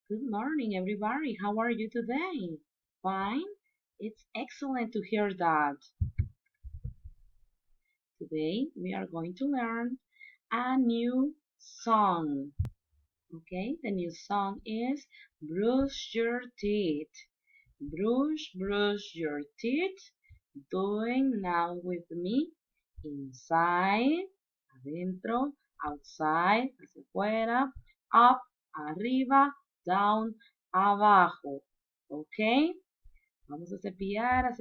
Good morning, everybody. How are you today? Fine? It's excellent to hear that. Today we are going to learn a new song. Okay, the new song is Brush Your Teeth. Brush your teeth. Doing now with me. Inside, adentro, outside, hacia afuera, up, arriba, down, abajo. ¿Ok? Vamos a cepillar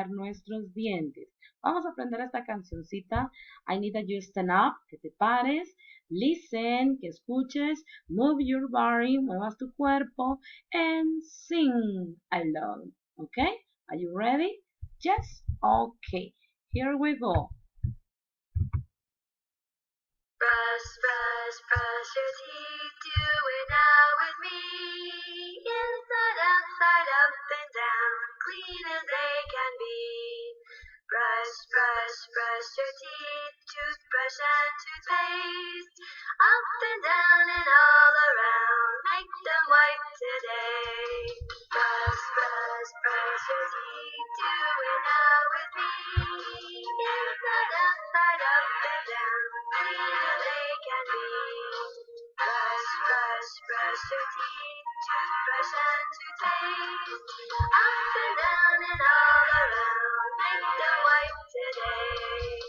nuestros dientes. Vamos a aprender esta cancioncita. I need that you stand up, que te pares. Listen, que escuches. Move your body, muevas tu cuerpo. And sing along. Okay? Are you ready? Yes? Okay. Here we go. Brush your teeth, do it now with me. Inside, outside, up and down, clean as they can be. Brush your teeth, toothbrush and toothpaste. Up and down and all around, make them white today. Brush your teeth, do it now with me. Inside, outside, up and down, clean as they can be. Brush your teeth, toothbrush and toothpaste. Up and down and all around, make them white today.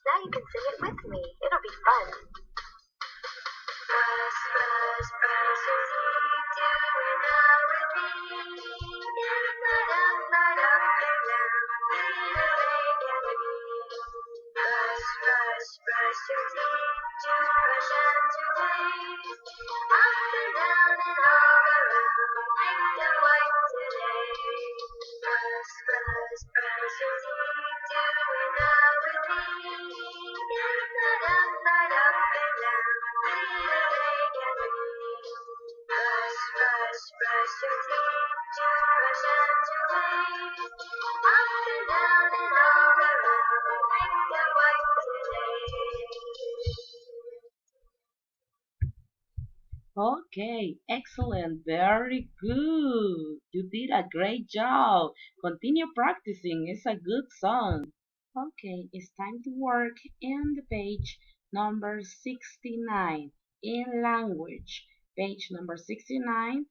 Now you can sing it with me. It'll be fun. Brush your teeth, do it now with me. Inside, outside, up and down, clean as they can be. Brush your teeth, toothbrush and toothpaste. Up and down and all around, make them white today. Brush your teeth, do it now with me. Inside, outside, up and down, clean as they can be. Brush your teeth, toothbrush and toothpaste. Up and down and all around, make them white today. Okay, excellent, very good. You did a great job. Continue practicing, it's a good song. Okay, it's time to work in the page number 69 in language. Page number 69,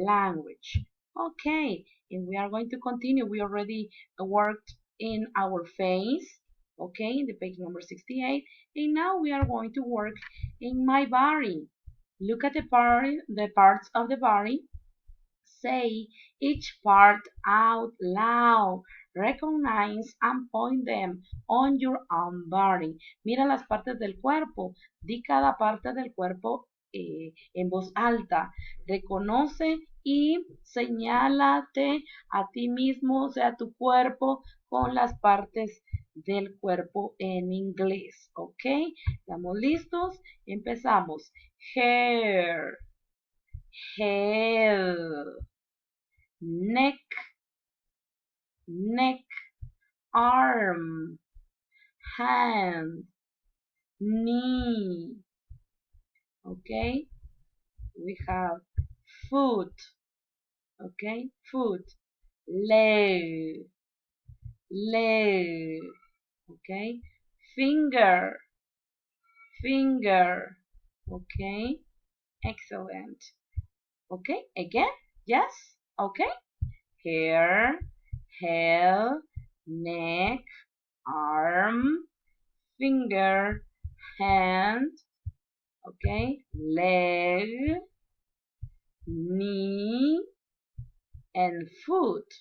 language. Okay, and we are going to continue. We already worked in our face, okay, in the page number 68, and now we are going to work in my body. Look at the parts of the body. Say each part out loud. Recognize and point them on your own body. Mira las partes del cuerpo. Di cada parte del cuerpo en voz alta. Reconoce y señálate a ti mismo, o sea, tu cuerpo, con las partes del cuerpo en inglés. ¿Ok? ¿Estamos listos? Empezamos. Hair, head, neck, arm, hand, knee. Okay, we have foot. Okay, foot, leg, leg. Okay, finger, finger. Okay, excellent. Okay, again, yes, okay. Hair, head, neck, arm, finger, hand, okay, leg, knee, and foot.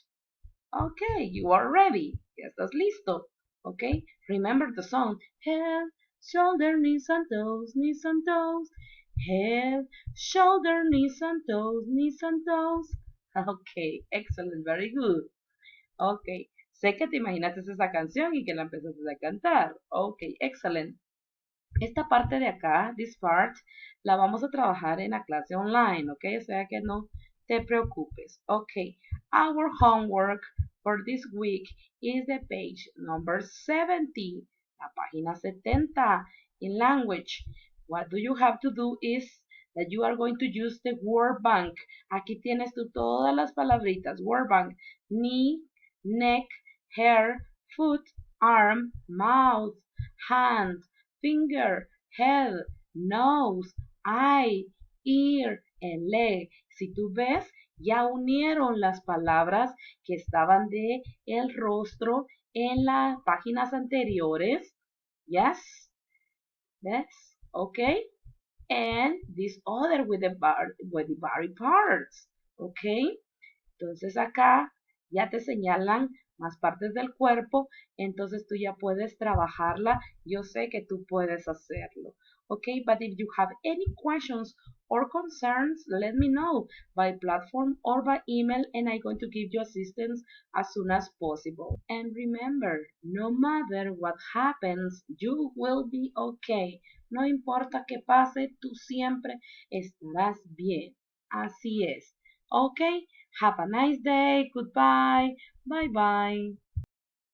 Okay, you are ready. Ya estás listo. Okay, remember the song. Head, shoulder, knees and toes, knees and toes. Head, shoulder, knees and toes, knees and toes. Okay, excellent, very good. Okay, Sé que te imaginaste esa canción y que la empezaste a cantar. Ok, excelente. Esta parte de acá, this part, la vamos a trabajar en la clase online, ¿ok? O sea que no te preocupes. Ok, our homework for this week is the page number 70, la página 70 in language. What do you have to do is that you are going to use the word bank. Aquí tienes tú todas las palabritas. Word bank, knee, neck, hair, foot, arm, mouth, hand, finger, head, nose, eye, ear, and leg. Si tú ves, ya unieron las palabras que estaban de el rostro en las páginas anteriores. Yes? Yes? Okay? And this other with the body parts. Okay? Entonces acá ya te señalan más partes del cuerpo, entonces tú ya puedes trabajarla. Yo sé que tú puedes hacerlo. Okay, but if you have any questions or concerns, let me know by platform or by email and I'm going to give you assistance as soon as possible. And remember, no matter what happens, you will be okay. No importa que pase, tú siempre estarás bien. Así es. Okay? Have a nice day. Goodbye. Bye bye.